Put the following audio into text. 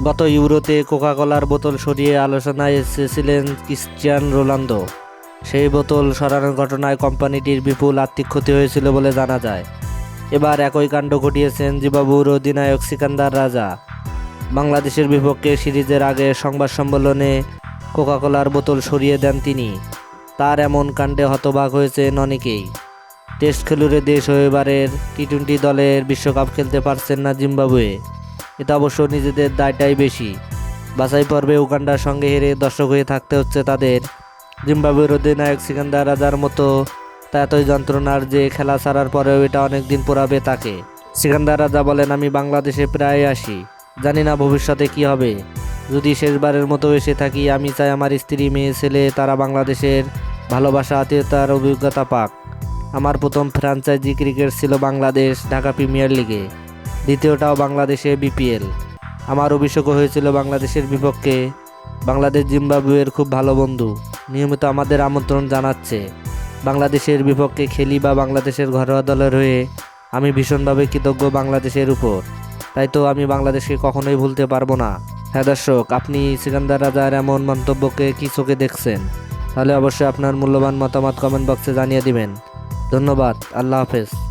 গত ইউরোতে কোকাকোলার বোতল সরিয়ে আলোচনায় এসেছিলেন ক্রিস্টিয়ানো রোনালদো। সেই বোতল সরানোর ঘটনায় কোম্পানিটির বিপুল আর্থিক ক্ষতি হয়েছিল বলে জানা যায়। এবার একই কাণ্ড ঘটিয়েছেন জিম্বাবুয়ের অধিনায়ক সিকান্দার রাজা। বাংলাদেশের বিপক্ষে সিরিজের আগে সংবাদ সম্মেলনে কোকাকোলার বোতল সরিয়ে দেন তিনি। তার এমন কাণ্ডে হতবাক হয়েছেন অনেকেই। টেস্ট খেলুড়ে দেশ হয়ে এবারের টি-20 দলের বিশ্বকাপ খেলতে পারছেন না জিম্বাবুয়ে। এটা অবশ্য নিজেদের দায়টাই বেশি। বাছাই পর্বে উগান্ডার সঙ্গে হেরে দর্শক হয়ে থাকতে হচ্ছে তাদের। জিম্বাবুয়ের অধিনায়ক সিকান্দার রাজার মতো তা এতই যন্ত্রণার যে খেলা ছাড়ার পরেও এটা অনেক দিন পোড়াবে তাকে। সিকান্দার রাজা বলেন, আমি বাংলাদেশে প্রায় আসি, জানি না ভবিষ্যতে কি হবে। যদি শেষবারের মতো এসে থাকি, আমি চাই আমার স্ত্রী, মেয়ে, ছেলে তারা বাংলাদেশের ভালোবাসা, আত্মীয়তার অভিজ্ঞতা পাক। আমার প্রথম ফ্র্যাঞ্চাইজি ক্রিকেট ছিল বাংলাদেশ ঢাকা প্রিমিয়ার লিগে, দ্বিতীয়টাও বাংলাদেশে বিপিএল। আমার অভিষেকও হয়েছিল বাংলাদেশের বিপক্ষে। বাংলাদেশ জিম্বাবুয়ের খুব ভালো বন্ধু, নিয়মিত আমাদের আমন্ত্রণ জানাচ্ছে। বাংলাদেশের বিপক্ষে খেলি বা বাংলাদেশের ঘরোয়া দলের হয়ে আমি ভীষণভাবে কৃতজ্ঞ বাংলাদেশের উপর। তাই তো আমি বাংলাদেশকে কখনোই ভুলতে পারবো না। হ্যাঁ দর্শক, আপনি সিকান্দার রাজার এমন মন্তব্যকে কী চোখে দেখছেন? তাহলে অবশ্যই আপনার মূল্যবান মতামত কমেন্ট বক্সে জানিয়ে দিবেন। ধন্যবাদ। আল্লাহ হাফেজ।